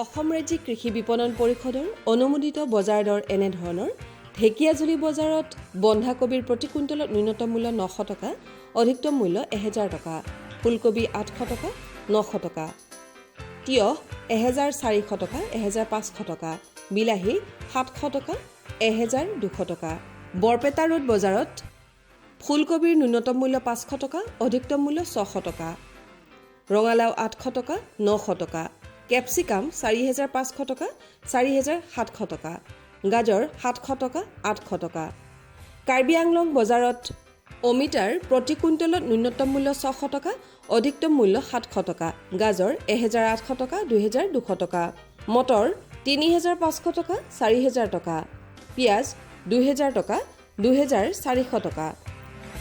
অসম ৰাজ্যিক কৃষি বিপণন পৰিষদৰ অনুমোদিত বজাৰ দৰ এনেধৰণৰ ঢেকিয়াজুলি বজাৰত বন্ধাকবিৰ প্ৰতি কুইণ্টলত ন্যূনতম মূল্য 900 টকা, অধিকতম মূল্য 1000 টকা, ফুলকবি 800 টকা, 900 টকা, তিয়হ 1400 টকা, 1500 টকা, বিলাহী 700 টকা, 1200 টকা। বৰপেটা ৰোড বজাৰত ফুলকবিৰ ন্যূনতম মূল্য 500 টকা, অধিকতম মূল্য 600 টকা, ৰঙালাও 800 টকা, 900 টকা, কেপচিকাম 4500 টকা, 4700 টকা, গাজৰ 700 টকা, 800 টকা। কাৰ্বি আংলং বজাৰত অমিতাৰ প্ৰতি কুইণ্টলত ন্যূনতম মূল্য 600 টকা, অধিকতম মূল্য 700 টকা, গাজৰ 1800 টকা, 2200 টকা, মটৰ 3500 টকা, 4000 টকা, পিঁয়াজ 2000 টকা, 2400 টকা।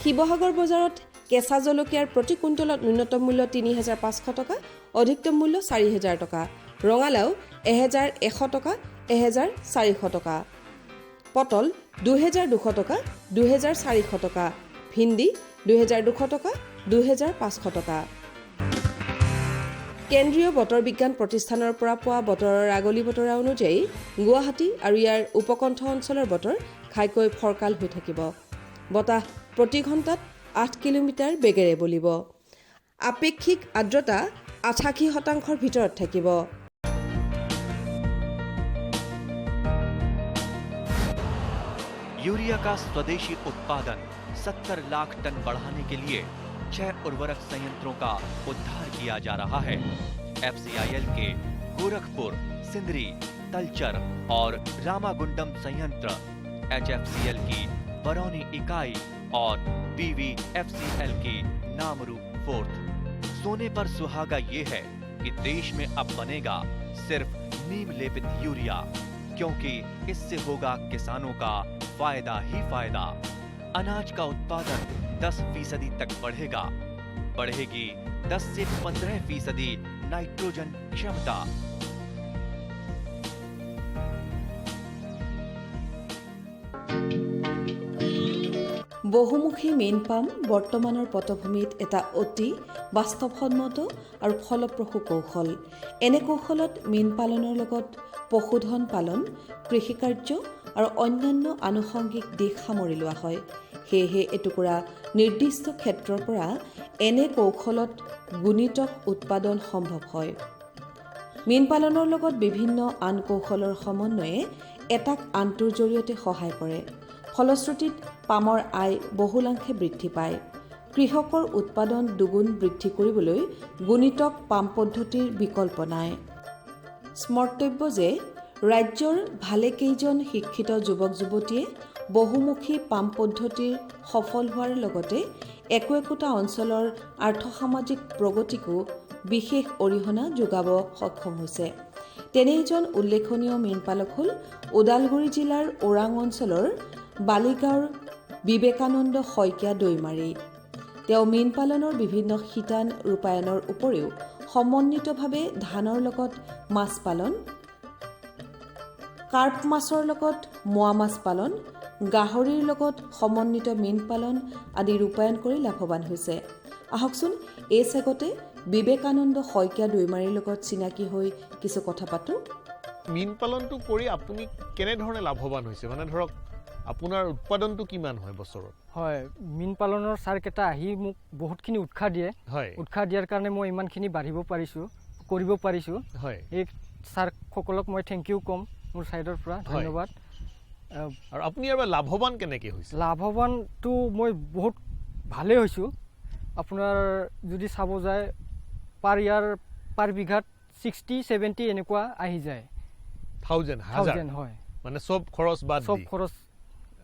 শিৱসাগৰ বজাৰত কেঁচা জলকীয়াৰ প্ৰতি কুইণ্টলত ন্যূনতম মূল্য 3500 টকা, অধিকতম মূল্য 4000 টকা, ৰঙালাও 1100 টকা, 1400 টকা, পটল 2200 টকা, 2400 টকা, ভিন্দি 2200 টকা, 2500 টকা। কেন্দ্ৰীয় বতৰ বিজ্ঞান প্ৰতিষ্ঠানৰ পৰা পোৱা বতৰৰ আগলি বতৰা অনুযায়ী গুৱাহাটী আৰু ইয়াৰ উপকণ্ঠ অঞ্চলৰ বতৰ ঘাইকৈ ফৰকাল হৈ থাকিব। বতাহ প্ৰতি ঘণ্টাত 8 কিলোমিটাৰ বেগেৰে বলিব। আপেক্ষিক আৰ্দ্ৰতা 88% ভিতৰত থাকিব। यूरिया का स्वदेशी उत्पादन 70 लाख टन बढ़ाने के लिए 6 उर्वरक संयंत्रों का उद्धार किया जा रहा है। FCIL के गोरखपुर, सिंदरी, तलचर और रामागुंडम संयंत्र, HFCL की बरौनी इकाई और BVFCL की नामरू फोर्थ। सोने पर सुहागा ये है कि देश में अब बनेगा सिर्फ नीम लेपित यूरिया, क्योंकि इससे होगा किसानों का फायदा ही फायदा। अनाज का उत्पादन 10% तक बढ़ेगा। बढ़ेगी 10 से 15% नाइट्रोजन क्षमता। বহুমুখী মীন পাম বৰ্তমানৰ পটভূমিত এটা অতি বাস্তৱসন্মত আৰু ফলপ্ৰসূ কৌশল। এনে কৌশলত মীন পালনৰ লগত পশুধন পালন, কৃষিকাৰ্য আৰু অন্যান্য আনুষংগিক দিশ সামৰি লোৱা হয়। সেয়েহে এটুকুৰা নিৰ্দিষ্ট ক্ষেত্ৰৰ পৰা এনে কৌশলত গুণিতক উৎপাদন সম্ভৱ হয়। মীন পালনৰ লগত বিভিন্ন আন কৌশলৰ সমন্বয়ে এটাক আনটোৰ জৰিয়তে সহায় কৰে। ফলশ্ৰুতিত পামৰ আয় বহুলাংশে বৃদ্ধি পায়। কৃষকৰ উৎপাদন দুগুণ বৃদ্ধি কৰিবলৈ গুণিতক পাম পদ্ধতিৰ বিকল্প নাই। স্মৰ্তব্য যে ৰাজ্যৰ ভালেকেইজন শিক্ষিত যুৱক যুৱতীয়ে বহুমুখী পাম পদ্ধতিৰ সফল হোৱাৰ লগতে একোটা অঞ্চলৰ আৰ্থসামাজিক প্ৰগতিকো বিশেষ অৰিহণা যোগাব সক্ষম হৈছে। তেনে এজন উল্লেখনীয় মীনপালক হ'ল ওদালগুৰি জিলাৰ ওৰাং অঞ্চলৰ বালিগাঁৱৰ বিবেকানন্দ শইকীয়া দৈমাৰী। তেওঁ মীন পালনৰ বিভিন্ন শিতান ৰূপায়ণৰ উপৰিও সমন্বিতভাৱে ধানৰ লগত মাছ পালন, কাৰ্প মাছৰ লগত মোৱা মাছ পালন, গাহৰিৰ লগত সমন্বিত মীন পালন আদি ৰূপায়ণ কৰি লাভৱান হৈছে। আহকচোন এই চেগতে বিবেকানন্দ শইকীয়া দৈমাৰীৰ লগত চিনাকি হৈ কিছু কথা পাতোঁ। মীন পালনটো কৰি আপুনি কেনেধৰণে লাভৱান হৈছে, মানে ধৰক আপোনাৰ উৎপাদনটো কিমান হয় বছৰত? হয়, মীন পালনৰ ছাৰকেইটা আহি মোক বহুতখিনি উৎসাহ দিয়ে। হয়, উৎসাহ দিয়াৰ কাৰণে মই ইমানখিনি বাঢ়িব পাৰিছোঁ, কৰিব পাৰিছোঁ। হয়, এই ছাৰসকলক মই থেংক ইউ ক'ম মোৰ ছাইডৰ পৰা, ধন্যবাদ। আৰু আপুনি ইয়াৰ পৰা লাভৱান কেনেকৈ হৈছে? লাভৱানটো মই বহুত ভালেই হৈছোঁ। আপোনাৰ যদি চাব যায় পাৰ বিঘাত 60-70 এনেকুৱা আহি যায়। 1000 হয়, মানে চব খৰচ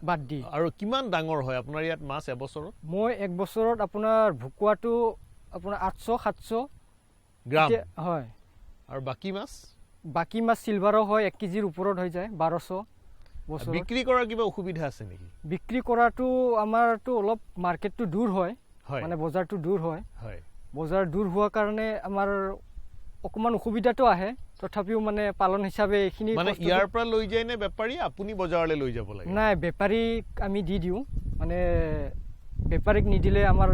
বাদ দি। আৰু কিমান ডাঙৰ হয় আপোনাৰ ইয়াত মাছ এবছৰত? মই এক বছৰত আপোনাৰ ভুকুৱাটো আপোনাৰ 800-700 গ্ৰাম হয়। আৰু বাকী মাছ চিলভাৰো হয়, 1 কেজিৰ ওপৰত হৈ যায়, 1200 বছৰত। বিক্ৰী কৰাৰ কিবা অসুবিধা আছে নেকি? বিক্ৰী কৰাটো আমাৰতো অলপ মাৰ্কেটটো দূৰ হয়, মানে বজাৰটো দূৰ হয়। বজাৰ দূৰ হোৱাৰ কাৰণে আমাৰ অকণমান অসুবিধাটো আহে। তথাপিও মানে পালন হিচাপে এইখিনি মানে ইয়াৰ পৰা লৈ যায় নে বেপাৰী, আপুনি বজাৰলৈ লৈ যাব লাগে? নাই, বেপাৰীক আমি দি দিওঁ। মানে বেপাৰীক নিদিলে আমাৰ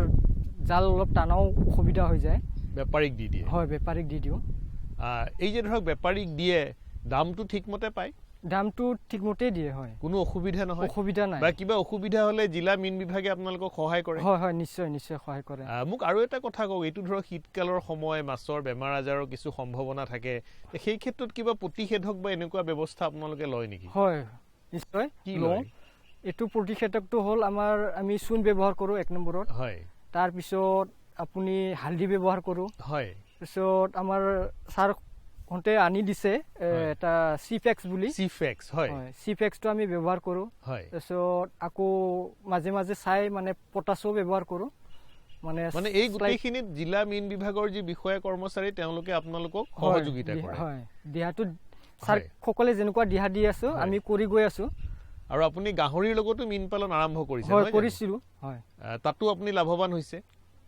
জাল অলপ টানাও অসুবিধা হৈ যায়। বেপাৰীক দি দিয়ে? হয়, বেপাৰীক দি দিওঁ। এই যে ধৰক বেপাৰীক দিয়ে দামটো ঠিকমতে পায় দামটো ঠিকমতেই দিয়ে হয় কোনো অসুবিধা নহয় অসুবিধা নাই বা কিবা অসুবিধা হ'লে জিলা মীন বিভাগে আপোনালোকক সহায় কৰে হয় হয় নিশ্চয় নিশ্চয় সহায় কৰে মোক আৰু এটা কথা কওক এইটো ধৰক শীতকালৰ সময় মাছৰ বেমাৰ আজাৰৰ কিছু সম্ভাৱনা থাকে সেই ক্ষেত্ৰত কিবা প্ৰতিষেধক বা এনেকুৱা ব্যৱস্থা আপোনালোকে লয় নেকি হয় নিশ্চয় কি লওঁ লয় এইটো প্ৰতিষেধকটো হ'ল আমি চূণ ব্যৱহাৰ কৰোঁ 1 নম্বৰত হয় তাৰপিছত আপুনি হালধি ব্যৱহাৰ কৰোঁ হয় তাৰপিছত আমাৰ ছাৰহঁতে আনি দিছে এটা চিফেক্স বুলি চিফেক্স হয় চিফেক্সটো আমি ব্যৱহাৰ কৰোঁ হয় তাৰপিছত আকৌ মাজে মাজে চাই মানে পটাছো ব্যৱহাৰ কৰোঁ মানে এই গোটেইখিনিত জিলা মীন বিভাগৰ যি বিষয়া কৰ্মচাৰী তেওঁলোকে আপোনালোকক সহযোগিতা কৰে হয় দিহাটো ছাৰ সকলে যেনেকুৱা দিহা দি আছো আমি কৰি গৈ আছো আৰু আপুনি গাহৰিৰ লগতো মীন পালন আৰম্ভ কৰিছে হয় কৰিছিলো হয় তাতো আপুনি লাভৱান হৈছে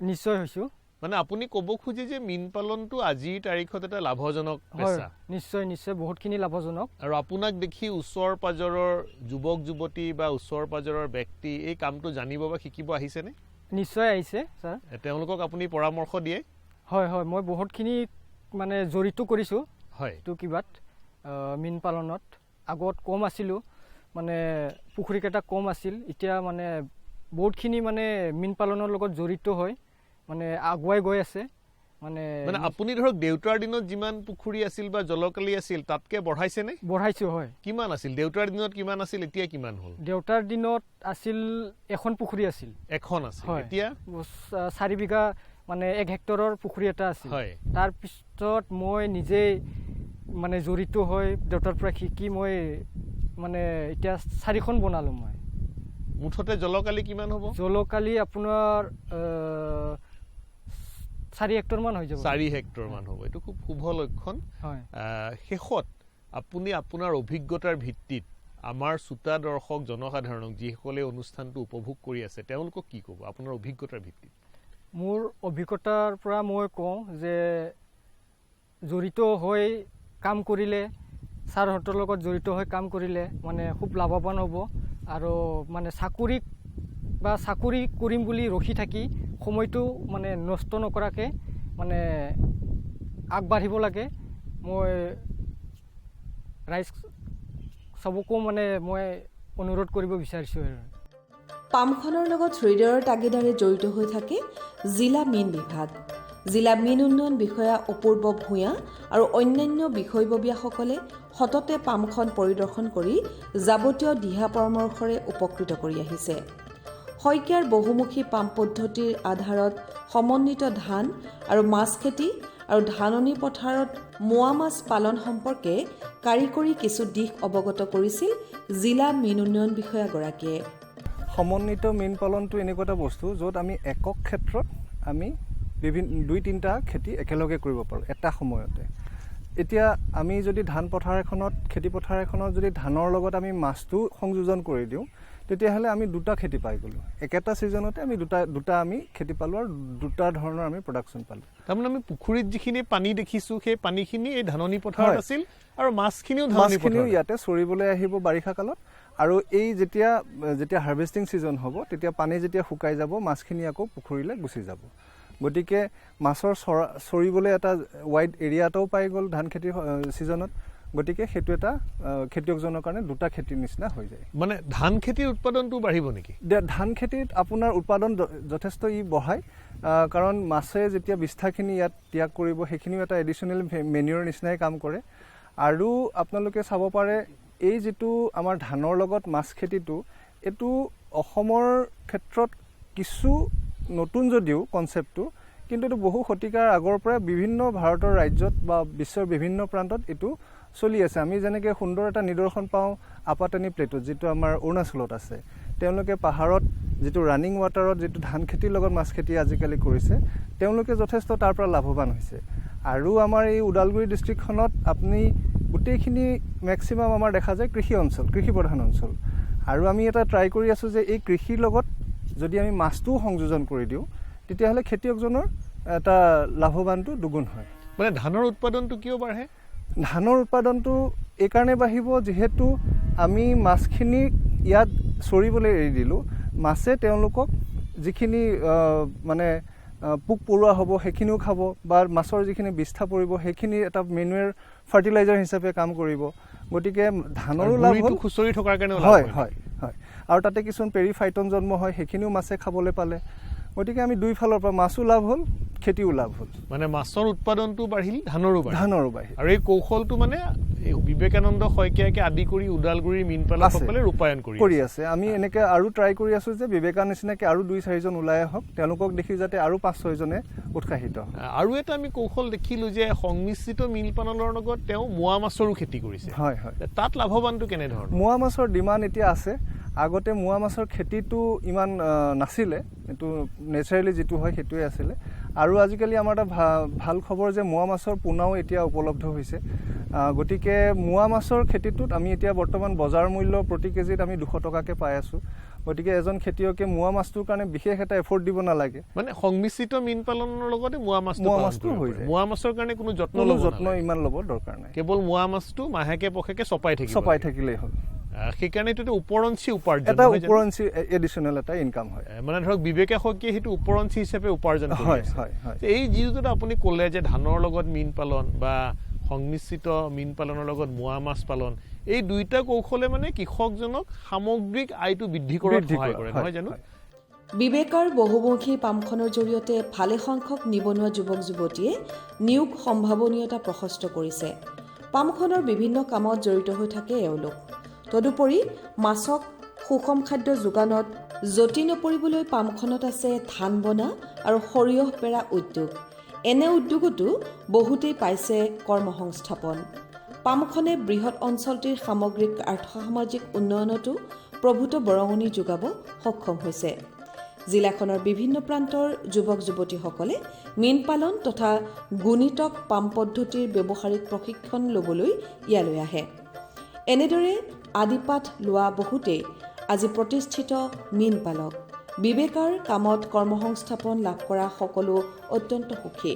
নিশ্চয় হৈছো মানে আপুনি ক'ব খুজি যে মীন পালনটো আজিৰ তাৰিখত এটা লাভজনক পেছা নিশ্চয় নিশ্চয় বহুতখিনি লাভজনক আৰু আপোনাক দেখি ওচৰ পাজৰৰ যুৱক যুৱতী বা ওচৰ পাজৰৰ ব্যক্তি এই কামটো জানিব বা শিকিব আহিছেনে নিশ্চয় আহিছে ছাৰ তেওঁলোকক আপুনি পৰামৰ্শ দিয়ে হয় হয় মই বহুতখিনি মানে জড়িত কৰিছো হয় এইটো কিবাত মীন পালনত আগত কম আছিলো মানে পুখুৰীকেইটা কম আছিল এতিয়া মানে বহুতখিনি মানে মীন পালনৰ লগত জড়িত হয় মানে আগুৱাই গৈ আছে মানে আপুনি ধৰক দেউতাৰ দিনত যিমান পুখুৰী আছিল বা জলকালি আছিল তাতকে বঢ়াইছেনে বঢ়াইছো হয় কিমান আছিল দেউতাৰ দিনত কিমান আছিল এতিয়া কিমান হ'ল দেউতাৰ দিনত আছিল এখন পুখুৰী আছিল এখন আছিল এতিয়া 4 বিঘা মানে 1 হেক্টৰৰ পুখুৰী এটা আছিল তাৰ পিছত মই নিজে মানে জড়িত হৈ দেউতাৰ পৰা শিকি মই মানে এতিয়া 4খন বনালো মই মুঠতে জলকালি কিমান হ'ব জলকালি আপোনাৰ 4 হেক্টৰ মান হৈ যাব 4 হেক্টৰ মান হ'ব এইটো খুব শুভ লক্ষণ হয় শেষত আপুনি আপোনাৰ অভিজ্ঞতাৰ ভিত্তিত আমাৰ শ্ৰোতা দৰ্শক জনসাধাৰণক যিসকলে অনুষ্ঠানটো উপভোগ কৰি আছে তেওঁলোকক কি ক'ব আপোনাৰ অভিজ্ঞতাৰ ভিত্তিত মোৰ অভিজ্ঞতাৰ পৰা মই কওঁ যে জড়িত হৈ কাম কৰিলে ছাৰহঁতৰ লগত জড়িত হৈ কাম কৰিলে মানে খুব লাভৱান হ'ব আৰু মানে চাকৰি কৰিম বুলি ৰখি থাকি সময়টো মানে নষ্ট নকৰাকৈ মানে আগবাঢ়িব লাগে মই ৰাইজ চবকো মানে মই অনুৰোধ কৰিব বিচাৰিছোঁ আৰু পামখনৰ লগত হৃদয়ৰ তাগিদাৰে জড়িত হৈ থাকে জিলা মীন বিভাগ জিলা মীন উন্নয়ন বিষয়া অপূৰ্ব ভূঞা আৰু অন্যান্য বিষয়ববীয়াসকলে সততে পামখন পৰিদৰ্শন কৰি যাৱতীয় দিহা পৰামৰ্শৰে উপকৃত কৰি আহিছে শইকীয়াৰ বহুমুখী পাম পদ্ধতিৰ আধাৰত সমন্বিত ধান আৰু মাছ খেতি আৰু ধাননি পথাৰত মোৱা মাছ পালন সম্পৰ্কে কাৰিকৰী কিছু দিশ অৱগত কৰিছিল জিলা মীন উন্নয়ন বিষয়াগৰাকীয়ে সমন্বিত মীন পালনটো এনেকুৱা এটা বস্তু য'ত আমি একক ক্ষেত্ৰত আমি বিভিন্ন 2-3টা খেতি একেলগে কৰিব পাৰোঁ এটা সময়তে এতিয়া আমি যদি ধান পথাৰ এখনত খেতি পথাৰ এখনত যদি ধানৰ লগত আমি মাছটো সংযোজন কৰি দিওঁ তেতিয়াহ'লে আমি 2টা খেতি পাই গ'লোঁ একেটা ছিজনতে আমি দুটা আমি খেতি পালোঁ আৰু 2টা ধৰণৰ আমি প্ৰডাকশ্যন পালোঁ তাৰমানে আমি পুখুৰীত যিখিনি পানী দেখিছোঁ সেই পানীখিনি এই ধাননি পথাৰত আছিল আৰু মাছখিনিও ইয়াতে চৰিবলৈ আহিব বাৰিষা কালত আৰু এই যেতিয়া হাৰ্ভেষ্টিং ছিজন হ'ব তেতিয়া পানী যেতিয়া শুকাই যাব মাছখিনি আকৌ পুখুৰীলৈ গুচি যাব গতিকে মাছৰ চৰিবলৈ এটা ৱাইড এৰিয়া এটাও পাই গ'ল ধান খেতিৰ ছিজনত গতিকে সেইটো এটা খেতিয়কজনৰ কাৰণে 2টা খেতিৰ নিচিনা হৈ যায় মানে ধান খেতিৰ উৎপাদনটো বাঢ়িব নেকি ধান খেতিত আপোনাৰ উৎপাদন যথেষ্ট বঢ়ায় কাৰণ মাছে যেতিয়া বিষ্ঠাখিনি ইয়াত ত্যাগ কৰিব সেইখিনিও এটা এডিশ্যনেল মেনিয়ৰ নিচিনাই কাম কৰে আৰু আপোনালোকে চাব পাৰে এই যিটো আমাৰ ধানৰ লগত মাছ খেতিটো এইটো অসমৰ ক্ষেত্ৰত কিছু নতুন যদিও কনচেপ্টটো কিন্তু এইটো বহু শতিকাৰ আগৰ পৰা বিভিন্ন ভাৰতৰ ৰাজ্যত বা বিশ্বৰ বিভিন্ন প্ৰান্তত এইটো চলি আছে আমি যেনেকৈ সুন্দৰ এটা নিদৰ্শন পাওঁ আপাটানি প্লেটত যিটো আমাৰ অৰুণাচলত আছে তেওঁলোকে পাহাৰত যিটো ৰানিং ৱাটাৰত যিটো ধান খেতিৰ লগত মাছ খেতি আজিকালি কৰিছে তেওঁলোকে যথেষ্ট তাৰ পৰা লাভৱান হৈছে আৰু আমাৰ এই ওদালগুৰি ডিষ্ট্ৰিক্টখনত আপুনি গোটেইখিনি মেক্সিমাম আমাৰ দেখা যায় কৃষি প্ৰধান অঞ্চল আৰু আমি এটা ট্ৰাই কৰি আছোঁ যে এই কৃষিৰ লগত যদি আমি মাছটোও সংযোজন কৰি দিওঁ তেতিয়াহ'লে খেতিয়কজনৰ এটা লাভৱানটো দুগুণ হয় মানে ধানৰ উৎপাদনটো কিয় বাঢ়ে ধানৰ উৎপাদনটো এইকাৰণে বাঢ়িব যিহেতু আমি মাছখিনি ইয়াত চৰিবলৈ এৰি দিলোঁ মাছে তেওঁলোকক যিখিনি মানে পোক পৰুৱা হ'ব সেইখিনিও খাব বা মাছৰ যিখিনি বিষ্ঠা পৰিব সেইখিনি এটা মেনুৱেৰ ফাৰ্টিলাইজাৰ হিচাপে কাম কৰিব গতিকে ধানৰো লাভ হ'ল খুচৰি থকাৰ কাৰণে হয় হয় হয় আৰু তাতে কিছুমান পেৰিফাইটন জন্ম হয় সেইখিনিও মাছে খাবলৈ পালে গতিকে আমি দুই ফালৰ পৰা মাছো লাভ হ'ল খেতিও লাভ হ'ল মানে মাছৰ উৎপাদনটো বাঢ়িল ধানৰো বাঢ়িল আৰু এই কৌশলটো মানে বিবেকানন্দ শইকীয়াকে আদি কৰি উদালগুৰিৰ মীনপালকসকলে ৰূপায়ণ কৰি আছে আমি এনেকৈ আৰু ট্ৰাই কৰি আছোঁ যে বিবেকানন্দ নিচিনাকৈ আৰু 2-4জন ওলাই আহক তেওঁলোকক দেখি যাতে আৰু 5-6জনে উৎসাহিত আৰু এটা আমি কৌশল দেখিলোঁ যে সংমিশ্ৰিত মীন পালনৰ লগত তেওঁ মোৱা মাছৰো খেতি কৰিছে হয় হয় তাত লাভৱানটো কেনেধৰণৰ মোৱা মাছৰ ডিমাণ্ড এতিয়া আছে আগতে মোৱা মাছৰ খেতিটো ইমান নাছিলে এইটো নেচাৰেলি যিটো হয় সেইটোৱে আছিলে আৰু আজিকালি আমাৰ এটা ভাল খবৰ যে মোৱা মাছৰ পোনাও এতিয়া উপলব্ধ হৈছে গতিকে মোৱা মাছৰ খেতিটোত আমি এতিয়া বৰ্তমান বজাৰ মূল্য প্ৰতি কেজিত আমি 200 টকাকৈ পাই আছোঁ গতিকে এজন খেতিয়কে মোৱা মাছটোৰ কাৰণে বিশেষ এটা এফৰ্ট দিব নালাগে মানে সংমিশ্ৰিত মীন পালনৰ লগতে মোৱা মাছটো হৈ যায় মোৱা মাছৰ কাৰণে কোনো যত্ন ইমান ল'ব দৰকাৰ নাই কেৱল মোৱা মাছটো মাহেকে পষেকে চপাই থাকিলেই হ'ল সেইকাৰণে এইটো উপৰঞ্চি উপাৰ্জন এটা উপৰঞ্চি এডিশ্যনেল এটা ইনকাম হয় মানে ধৰক বিবেকা শইকীয়াই সেইটো উপৰঞ্চি হিচাপে উপাৰ্জন কৰি আছে এই যিটো আপুনি ক'লে যে ধানৰ লগত মীন পালন বা সংমিশ্ৰিত মীন পালনৰ লগত মোৱা মাছ পালন এই দুইটা কৌশলে মানে কৃষকজনক সামগ্ৰিক আয়টো বৃদ্ধি কৰাত সহায় কৰে নহয় জানো বিবেকাৰ বহুমুখী পামখনৰ জৰিয়তে ভালেসংখ্যক নিবনুৱা যুৱক যুৱতীয়ে নিয়োগ সম্ভাৱনীয়তা প্ৰশস্ত কৰিছে পামখনৰ বিভিন্ন কামত জড়িত হৈ থাকে এওঁলোক তদুপৰি মাছক সুষম খাদ্য যোগানত জটি নপৰিবলৈ পামখনত আছে ধান বনা আৰু সৰিয়হ পেৰা উদ্যোগ এনে উদ্যোগতো বহুতেই পাইছে কৰ্মসংস্থাপন পামখনে বৃহৎ অঞ্চলটিৰ সামগ্ৰিক আৰ্থসামাজিক উন্নয়নতো প্ৰভূত বৰঙণি যোগাব সক্ষম হৈছে জিলাখনৰ বিভিন্ন প্ৰান্তৰ যুৱক যুৱতীসকলে মীন পালন তথা গুণিতক পাম পদ্ধতিৰ ব্যৱহাৰিক প্ৰশিক্ষণ ল'বলৈ ইয়ালৈ আহে এনেদৰে আদিপাঠ লোৱা বহুতেই আজি প্ৰতিষ্ঠিত মীন পালক বিবেকাৰ কামত কৰ্মসংস্থাপন লাভ কৰা সকলো অত্যন্ত সুখী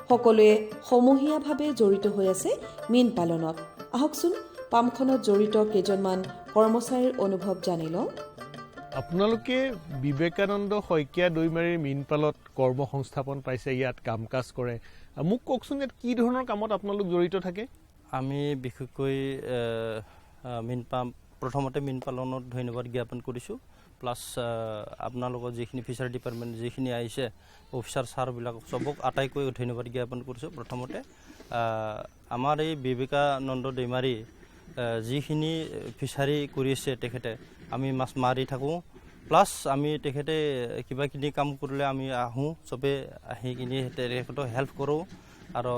সকলোৱে সমূহীয়াভাৱে জড়িত হৈ আছে মীন পালনত আহকচোন পামখনত জড়িত কেইজনমান কৰ্মচাৰীৰ অনুভৱ জানি লওঁ আপোনালোকে বিবেকানন্দ শইকীয়া দৈমাৰীৰ মীন পালত কৰ্মসংস্থাপন পাইছে ইয়াত কাম কাজ কৰে মোক কওকচোন ইয়াত কি ধৰণৰ কামত আপোনালোক জড়িত থাকে আমি বিশেষকৈ প্ৰথমতে মীন পালনত ধন্যবাদ জ্ঞাপন কৰিছোঁ প্লাছ আপোনালোকৰ যিখিনি ফিচাৰী ডিপাৰ্টমেণ্ট যিখিনি আহিছে অফিচাৰ ছাৰবিলাক চবক আটাইকৈ ধন্যবাদ জ্ঞাপন কৰিছোঁ প্ৰথমতে আমাৰ এই বিবেকানন্দ দৈমাৰী যিখিনি ফিচাৰী কৰি আছে তেখেতে আমি মাছ মাৰি থাকোঁ প্লাছ আমি তেখেতে কিবাকিনি কাম কৰিলে আমি আহোঁ চবে আহি কিনি তেখেতক হেল্প কৰোঁ আৰু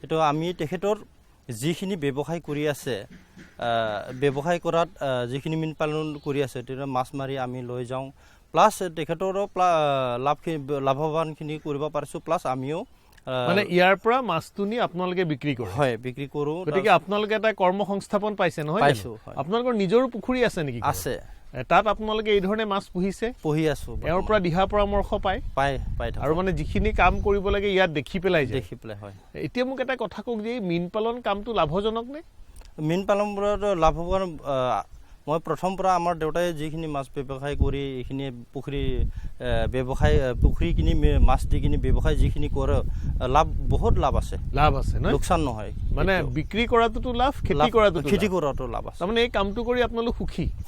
এইটো আমি তেখেতৰ যিখিনি ব্যৱসায় কৰি আছে ব্যৱসায় কৰাত যিখিনি মীন পালন কৰি আছে তেতিয়া মাছ মাৰি আমি লৈ যাওঁ প্লাছ তেখেতৰো লাভৱানখিনি কৰিব পাৰিছোঁ প্লাছ আমিও মানে ইয়াৰ পৰা মাছটো নি আপোনালোকে বিক্ৰী কৰে হয় বিক্ৰী কৰোঁ গতিকে আপোনালোকে এটা কৰ্মসংস্থাপন পাইছে নহয় পাইছোঁ আপোনালোকৰ নিজৰো পুখুৰী আছে নেকি আছে তাত আপোনালোকে এই ধৰণে মাছ পুহি আছোঁ তেওঁৰ পৰা দিহা পৰামৰ্শ পায় আৰু মানে যিখিনি কাম কৰিব লাগে ইয়াত দেখি পেলাই হয় এতিয়া মোক এটা কথা কওক যে মীন পালন কামটো লাভজনক নে মীন পালনবোৰত লাভৱান মই প্ৰথম পৰা আমাৰ দেউতাই যিখিনি মাছ ব্যৱসায় কৰি এইখিনি পুখুৰী কিনি মাছ দি কিনি ব্যৱসায় যিখিনি কৰে বহুত লাভ আছে লোকচান নহয় মানে বিক্ৰী কৰাটোতো লাভ খেতি কৰাটো লাভ আছে তাৰমানে এই কামটো কৰি আপোনালোক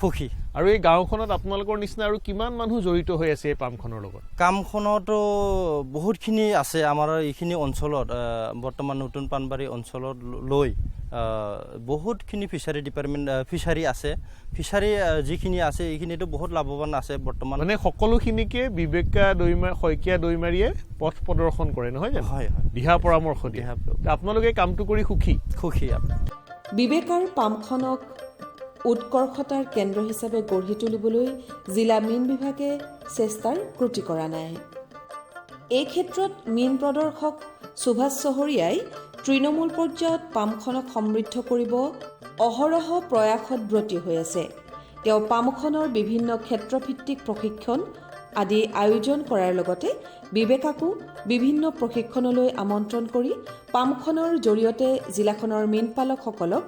সুখী আৰু এই গাঁওখনত আপোনালোকৰ নিচিনা আৰু কিমান মানুহ জড়িত হৈ আছে এই পামখনৰ লগত কামখনতো বহুতখিনি আছে আমাৰ এইখিনি অঞ্চলত বৰ্তমান নতুন পাণবাৰী অঞ্চলত লৈ বহুতখিনি ফিচাৰী ডিপাৰ্টমেণ্ট ফিচাৰী আছে ফিচাৰী যিখিনি আছে এইখিনিতো বহুত লাভৱান আছে বৰ্তমান মানে সকলোখিনিকে শইকীয়া দৈমাৰীয়ে পথ প্ৰদৰ্শন কৰে নহয় জানো হয় দিহা পৰামৰ্শ দিয়ে আপোনালোকে কামটো কৰি সুখী বিবেকাৰ পামখনক উৎকৰ্ষতাৰ কেন্দ্ৰ হিচাপে গঢ়ি তুলিবলৈ জিলা মীন বিভাগে চেষ্টাৰ ক্ৰুটি কৰা নাই এই ক্ষেত্ৰত মীন প্ৰদৰ্শক সুভাষ চহৰীয়াই তৃণমূল পৰ্যায়ত পামখনক সমৃদ্ধ কৰিব অহৰহ প্ৰয়াসত ব্ৰতী হৈ আছে তেওঁ পামখনৰ বিভিন্ন ক্ষেত্ৰভিত্তিক প্ৰশিক্ষণ আদি আয়োজন কৰাৰ লগতে বিবেকাকো বিভিন্ন প্ৰশিক্ষণলৈ আমন্ত্ৰণ কৰি পামখনৰ জৰিয়তে জিলাখনৰ মীন পালকসকলক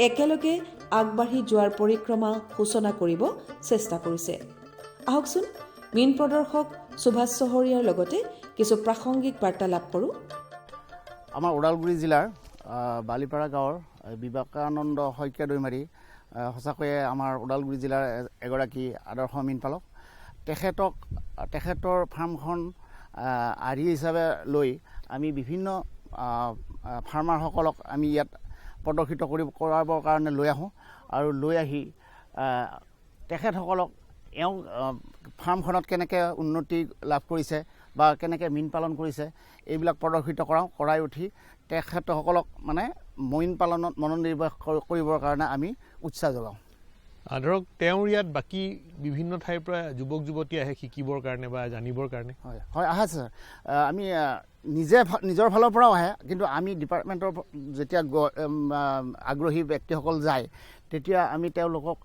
একেলগে আগবাঢ়ি যোৱাৰ পৰিক্ৰমা সূচনা কৰিব চেষ্টা কৰিছে আহকচোন মীন প্ৰদৰ্শক সুভাষ চহৰীয়াৰ লগতে কিছু প্ৰাসংগিক বাৰ্তালাপ কৰোঁ। আমাৰ ওদালগুৰি জিলাৰ বালিপাৰা গাঁৱৰ বিবেকানন্দ শইকীয়া দৈমাৰী সঁচাকৈয়ে আমাৰ ওদালগুৰি জিলাৰ এগৰাকী আদৰ্শ মীনপালক। তেখেতৰ ফাৰ্মখন আৰ্হি হিচাপে লৈ আমি বিভিন্ন ফাৰ্মাৰসকলক আমি ইয়াত প্ৰদৰ্শিত কৰাবৰ কাৰণে লৈ আহোঁ আৰু লৈ আহি তেখেতসকলক ফাৰ্মখনত কেনেকৈ উন্নতি লাভ কৰিছে বা কেনেকৈ মীন পালন কৰিছে এইবিলাক প্ৰদৰ্শিত কৰাই উঠি তেখেতসকলক মানে মীন পালনত মনোনিৱেশ কৰিবৰ কাৰণে আমি উৎসাহ যোগাওঁ। ধৰক তেওঁৰ ইয়াত বাকী বিভিন্ন ঠাইৰ পৰা যুৱক যুৱতী আহে শিকিবৰ কাৰণে বা জানিবৰ কাৰণে। হয় হয় আহে ছাৰ। আমি নিজৰ ফালৰ পৰাও আহে, কিন্তু আমি ডিপাৰ্টমেণ্টৰ যেতিয়া আগ্ৰহী ব্যক্তিসকল যায় তেতিয়া আমি তেওঁলোকক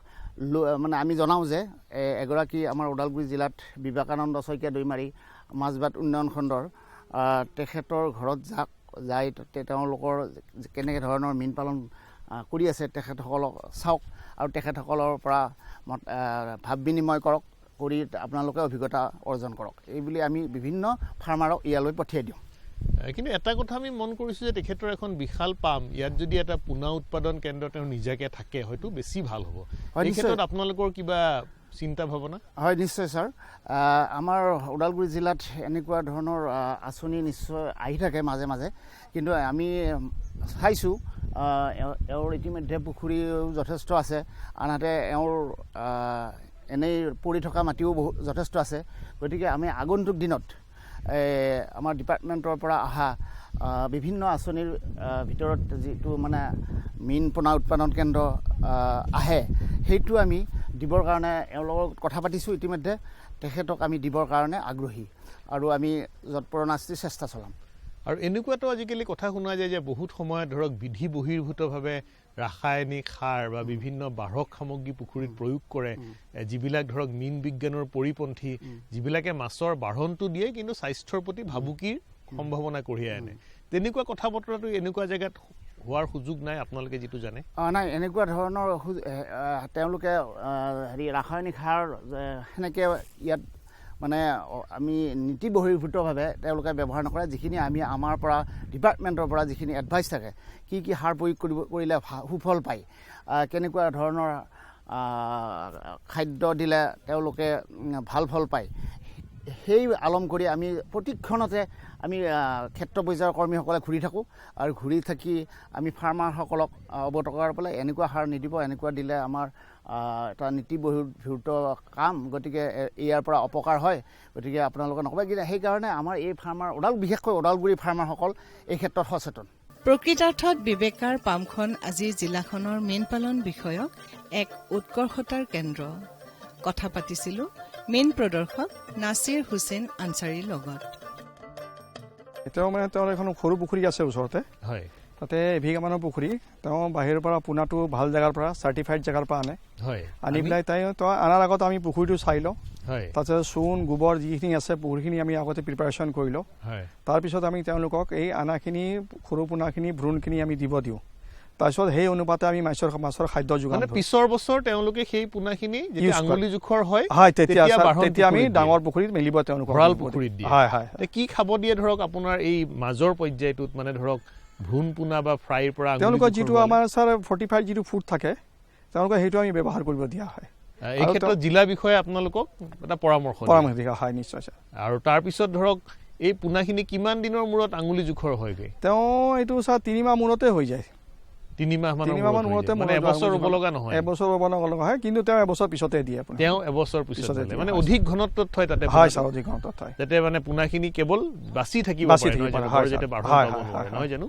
মানে আমি জনাওঁ যে এগৰাকী আমাৰ ওদালগুৰি জিলাত বিবেকানন্দ শইকীয়া দৈমাৰী মাজবাট উন্নয়ন খণ্ডৰ তেখেতৰ ঘৰত যাই তেওঁলোকৰ কেনেকৈ ধৰণৰ মীন পালন কৰি আছে তেখেতসকলক চাওক আৰু তেখেতসকলৰ পৰা ভাৱ বিনিময় কৰক, কৰি আপোনালোকে অভিজ্ঞতা অৰ্জন কৰক। এইবুলি আমি বিভিন্ন ফাৰ্মাৰক ইয়ালৈ পঠিয়াই দিওঁ। কিন্তু এটা কথা আমি মন কৰিছোঁ যে তেখেতৰ এখন বিশাল পাম, ইয়াত যদি এটা পোনা উৎপাদন কেন্দ্ৰ তেওঁ নিজাকৈ থাকে হয়তো বেছি ভাল হ'ব। এই ক্ষেত্ৰত আপোনালোকৰ কিবা চিন্তা ভাৱনা? হয় নিশ্চয় ছাৰ। আমাৰ ওদালগুৰি জিলাত এনেকুৱা ধৰণৰ আঁচনি নিশ্চয় আহি থাকে মাজে মাজে, কিন্তু আমি চাইছোঁ এওঁৰ ইতিমধ্যে পুখুৰীও যথেষ্ট আছে, আনহাতে এওঁৰ এনেই পৰি থকা মাটিও যথেষ্ট আছে। গতিকে আমি আগন্তুক দিনত আমাৰ ডিপাৰ্টমেণ্টৰ পৰা অহা বিভিন্ন আঁচনিৰ ভিতৰত যিটো মানে মীন পোনা উৎপাদন কেন্দ্ৰ আহে সেইটো আমি দিবৰ কাৰণে এওঁৰ লগত কথা পাতিছোঁ ইতিমধ্যে। তেখেতক আমি দিবৰ কাৰণে আগ্ৰহী আৰু আমি যৎপৰোনাস্তি চেষ্টা চলাম। আৰু এনেকুৱাতো আজিকালি কথা শুনা যায় যে বহুত সময়ত ধৰক বিধি বহিৰ্ভূতভাৱে ৰাসায়নিক সাৰ বা বিভিন্ন বাঢ়ক সামগ্ৰী পুখুৰীত প্ৰয়োগ কৰে, যিবিলাক ধৰক মীন বিজ্ঞানৰ পৰিপন্থী, যিবিলাকে মাছৰ বাঢ়নটো দিয়ে কিন্তু স্বাস্থ্যৰ প্ৰতি ভাবুকিৰ সম্ভাৱনা কঢ়িয়াই আনে। তেনেকুৱা কথা বতৰাটো এনেকুৱা জেগাত হোৱাৰ সুযোগ নাই আপোনালোকে যিটো জানে? নাই, এনেকুৱা ধৰণৰ তেওঁলোকে ৰাসায়নিক সাৰ সেনেকৈ ইয়াত মানে আমি নীতি বহিৰ্ভূতভাৱে তেওঁলোকে ব্যৱহাৰ নকৰে। যিখিনি আমি আমাৰ পৰা ডিপাৰ্টমেণ্টৰ পৰা যিখিনি এডভাইচ থাকে, কি সাৰ প্ৰয়োগ কৰিলে সুফল পায়, কেনেকুৱা ধৰণৰ খাদ্য দিলে তেওঁলোকে ভাল ফল পায়, সেই আলম কৰি আমি প্ৰতিক্ষণতে আমি ক্ষেত্ৰ পৰ্যায়ৰ কৰ্মীসকলে ঘূৰি থাকোঁ আৰু ঘূৰি থাকি আমি ফাৰ্মাৰসকলক অৱগত কৰাৰ পেলাই এনেকুৱা সাৰ নিদিব, এনেকুৱা দিলে আমাৰ এটা নীতি বহিৰ্ভূত কাম, গতিকে ইয়াৰ পৰা অপকাৰ হয়, গতিকে আপোনালোকে নক'ব। কিন্তু সেইকাৰণে আমাৰ এই ফাৰ্মাৰ বিশেষকৈ ওদালগুৰি ফাৰ্মাৰসকল এই ক্ষেত্ৰত সচেতন। প্ৰকৃতাৰ্থত বিবেকাৰ পামখন আজি জিলাখনৰ মীন পালন বিষয়ক এক উৎকৰ্ষতাৰ কেন্দ্ৰ। কথা পাতিছিলোঁ মীন প্ৰদৰ্শক নাছিৰ হুছেইন আনচাৰীৰ লগত। এতিয়াও মানে তেওঁৰ এখন সৰু পুখুৰী আছে ওচৰতে, হয়, তাতে এবিঘামানৰ পুখুৰী। তেওঁ বাহিৰৰ পৰা পোনাটো ভাল জেগাৰ পৰা চাৰ্টিফাইড জেগাৰ পৰা আনে, আনি পেলাই তেওঁ আনাৰ আগত আমি পুখুৰীটো চাই লওঁ। তাতে চূণ গোবৰ যিখিনি আছে পুখুৰীখিনি আমি আগতে প্ৰিপাৰেশ্যন কৰি লওঁ। তাৰপিছত আমি তেওঁলোকক এই আনাখিনি সৰু পোনাখিনি ভ্ৰূণখিনি আমি দিব দিওঁ। তাৰপিছত সেই অনুপাতে আমি মাছৰ খাদ্য যোগান ধৰোঁ। পিছৰ বছৰ তেওঁলোকে সেই পোনাখিনি আঙুলি জোখৰ হয় তেতিয়া আমি ডাঙৰ পুখুৰীত মেলিব তেওঁলোকক ভঁৰাল পুখুৰীত দিয়ে। কি খাব দিয়ে ধৰক আপোনাৰ এই মাজৰ পৰ্যায়টোত, মানে ধৰক ভ্ৰূণ পোনা বা ফ্ৰাইৰ পৰা তেওঁলোকৰ যিটো আমাৰ ছাৰ 45 যিটো ফুট থাকে তেওঁলোকে সেইটো আমি ব্যৱহাৰ কৰিব দিয়া হয়। এই ক্ষেত্ৰত জিলা বিষয়ে আপোনালোকক এটা পৰামৰ্শ দিয়া হয়। নিশ্চয় ছাৰ। আৰু তাৰপিছত ধৰক এই পোনাখিনি কিমান দিনৰ মূৰত আঙুলি জোখৰ হয়গৈ? তেওঁ এইটো ছাৰ 3 মাহ মূৰতে হৈ যায়। 3 মাহ মূৰতে, মানে এবছৰ ৰুব লগা নহয়? এবছৰ ৰুব লগা হয়, কিন্তু তেওঁ এবছৰ পিছতে দিয়ে। তেওঁ এবছৰ পিছতে, মানে অধিক ঘনত্বত থয় তাতে, যাতে মানে পোনাখিনি কেৱল বাচি থাকিব পাৰে, নহয় জানো?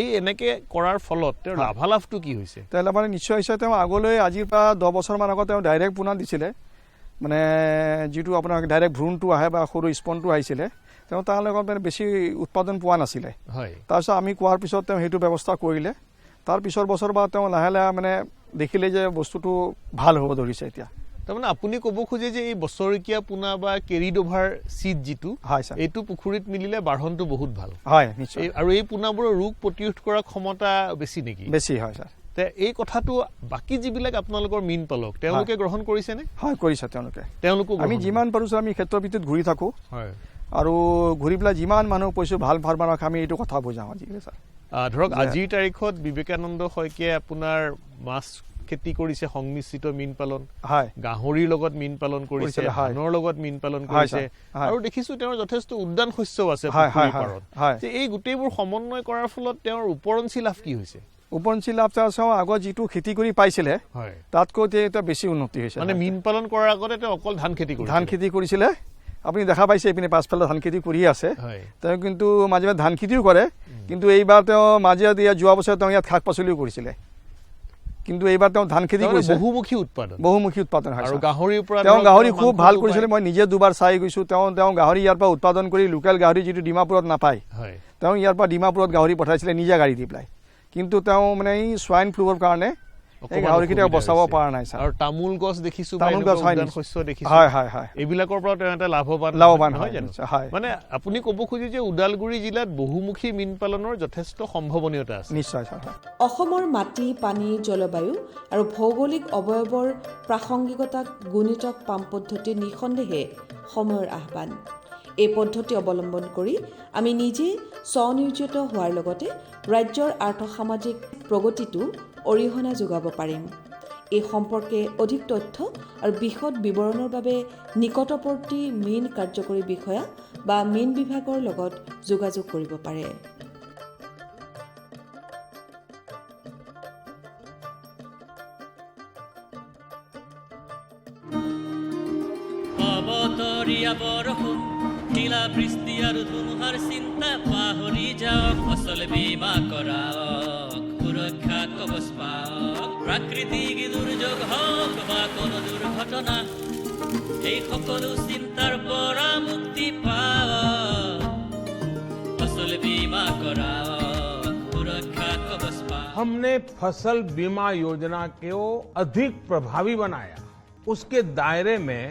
এই এনেকে কৰাৰ ফলত তেওঁৰ লাভালাভটো কি হৈছে? তেওঁ মানে নিশ্চয় হৈছে। তেওঁ আগলৈ আজিৰ পৰা 10 বছৰমান আগত তেওঁ ডাইৰেক্ট পোনা দিছিলে, মানে যিটো আপোনাৰ ডাইৰেক্ট ভ্ৰূণটো আহে বা সৰু স্পনটো আহিছিলে, তেওঁ তাৰ লগত মানে বেছি উৎপাদন পোৱা নাছিলে। তাৰপিছত আমি কোৱাৰ পিছত তেওঁ সেইটো ব্যৱস্থা কৰিলে। তাৰ পিছৰ বছৰ বা তেওঁ লাহে লাহে মানে দেখিলে যে বস্তুটো ভাল হ'ব ধৰিছে এতিয়া। তাৰমানে আপুনি ক'ব খোজে যে এই বছৰেকীয়া পোনা বা কেৰিড অভাৰ চিড যিটো, এইটো পুখুৰীত মিলিলে বাঢ়নটো বহুত ভাল। হয়, নিশ্চয়। আৰু এই পোনাবোৰৰ ৰোগ প্ৰতিৰোধ কৰাৰ ক্ষমতা বেছি নেকি? বেছি হয় ছাৰ। তে এই কথাটো বাকি যিবিলাক আপোনালোকৰ মীন পালক তেওঁলোকে গ্ৰহণ কৰিছেনে? হয়, কৰিছে তেওঁলোকে। আমি যিমান পাৰোঁ আমি ক্ষেত্ৰৰ ভিতৰত ঘূৰি থাকোঁ আৰু ঘূৰি পেলাই যিমান মানুহ কৈছোঁ ভাল মানুহক আমি এইটো কথা বুজাওঁ আজিকালি ছাৰ। ধৰক আজিৰ তাৰিখত বিবেকানন্দ শইকীয়াই আপোনাৰ মাছ খেতি কৰিছে, সংমিশ্ৰিত মীন পালন, গাহৰিৰ লগত মীন পালন কৰিছে, ধানৰ লগত মীন পালন কৰিছে, আৰু দেখিছোঁ তেওঁৰ যথেষ্ট উদ্যান শস্যও আছে পুখুৰীৰ পাৰত। এই গোটেইবোৰ সমন্বয় কৰাৰ ফলত তেওঁৰ ওপৰঞ্চি লাভ কি হৈছে? ওপৰঞ্চি লাভ চাওঁ আগত যিটো খেতি কৰি পাইছিলে তাতকৈ এতিয়া বেছি উন্নতি হৈছে। মানে মীন পালন কৰাৰ আগতে তেওঁ অকল ধান খেতি কৰিছিলে। আপুনি দেখা পাইছে এইপিনে পাছফালে ধান খেতি কৰি আছে। তেওঁ কিন্তু মাজে মাজে ধান খেতিও কৰে, কিন্তু এইবাৰ তেওঁ মাজে যোৱা বছৰ তেওঁ ইয়াত শাক পাচলিও কৰিছিলে, কিন্তু এইবাৰ তেওঁ ধান খেতি কৰিছে। বহুমুখী উৎপাদন আৰু তেওঁ গাহৰি খুব ভাল কৰিছিলে। মই নিজে দুবাৰ চাই গৈছোঁ। তেওঁ গাহৰি ইয়াৰ পৰা উৎপাদন কৰি লোকেল গাহৰি যিটো ডিমাপুৰত নাপায়, তেওঁ ইয়াৰ পৰা ডিমাপুৰত গাহৰি পঠাইছিলে নিজে গাড়ী দি পেলাই। কিন্তু তেওঁ মানে এই সোৱাইন ফ্লুৰ কাৰণে এই গাহৰিকেইটা বচাব পৰা নাই ছাৰ। আৰু তামোল গছ দেখিছোঁ, শস্য দেখিছোঁ, এইবিলাকৰ পৰা তেওঁ এটা লাভৱান হয় জানো? মানে আপুনি ক'ব খুজি যে ওদালগুৰি জিলাত বহুমুখী মীন পালনৰ যথেষ্ট সম্ভাৱনীয়তা আছে। নিশ্চয় ছাৰ। অসমৰ মাটি, পানী, জলবায়ু আৰু ভৌগোলিক অৱয়ৱৰ প্ৰাসংগিকতাক গুণিতক পাম পদ্ধতি নিঃসন্দেহে সময়ৰ আহ্বান। এই পদ্ধতি অৱলম্বন কৰি আমি নিজে স্বনিয়োজিত হোৱাৰ লগতে ৰাজ্যৰ আৰ্থ-সামাজিক প্ৰগতিটো অৰিহণা যোগাব পাৰিম। এই সম্পৰ্কে অধিক তথ্য আৰু বিশদ বিৱৰণৰ বাবে নিকটৱৰ্তী মীন কাৰ্যকৰী বিষয়া বা মীন বিভাগৰ লগত যোগাযোগ কৰিব পাৰে। বৃষ্টি আৰু ধুমুহাৰ চিন্তা পাহৰি যাওক, ফচল বীমা কৰাওক, সুৰক্ষা কৱচ পাওক। প্ৰাকৃতিক দুৰ্যোগ হওক বা কোনো দুৰ্ঘটনা, এই সকলো চিন্তাৰ পৰা মুক্তি পাওক, ফচল বীমা কৰাওক, সুৰক্ষা কৱচ পাওক। हमने फसल बीमा योजना को अधिक प्रभावी बनाया, उसके दायरे में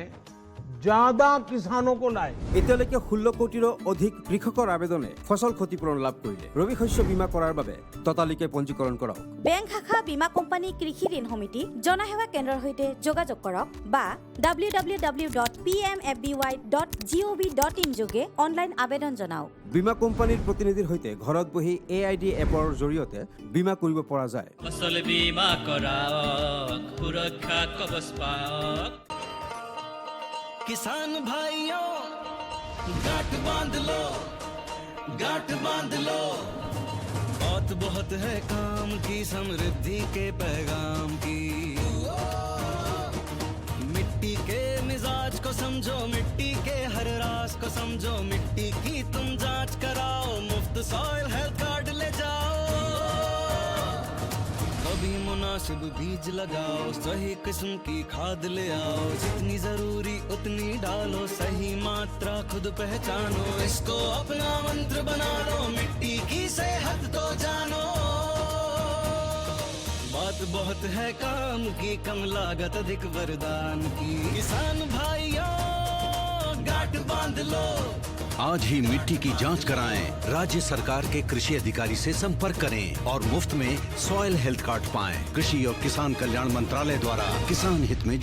ज्यादा किसानों को लाए। এতিয়ালৈকে 16 কোটিৰো অধিক কৃষকৰ আবেদনে ফসল ক্ষতিপূৰণ লাভ কৰিলে। ৰবি শস্য বীমা কৰাৰ বাবে ততালিকে পঞ্জীকৰণ কৰক। বেংক শাখা, বীমা কোম্পানী, কৃষি ঋণ সমিতি, জনসেৱা কেন্দ্ৰৰ সৈতে যোগাযোগ কৰক বা www.pmfby.gov.in যোগে অনলাইন আবেদন জনাওক। বীমা কোম্পানীৰ প্ৰতিনিধিৰ সৈতে ঘৰত বহি AID এপৰ জৰিয়তে বীমা কৰিব পৰা যায়। ফচল বীমা কৰাওক, সুৰক্ষা কৱচ পাওক। किसान भाइयों गांठ बांध लो, गांठ बांध लो, बहुत है काम की, समृद्धि के पैगाम की। मिट्टी के मिजाज को समझो, मिट्टी के हर राज को समझो, मिट्टी की तुम जांच कराओ, मुफ्त सॉइल हेल्थ कार्ड ले जाओ। कभी मुनासिब बीज लगाओ, सही किस्म की खाद ले आओ, जितनी जरूरी उतनी डालो, सही मात्रा खुद पहचानो, इसको अपना मंत्र बना लो, मिट्टी की सेहत तो जानो। बात बहुत है काम की, कम लागत अधिक वरदान की, किसान भाइयों गांठ बांध लो। आज ही मिट्टी की जांच कराएं, राज्य सरकार के कृषि अधिकारी से संपर्क करें और मुफ्त में सॉइल हेल्थ कार्ड पाएं। कृषि और किसान कल्याण मंत्रालय द्वारा किसान हित में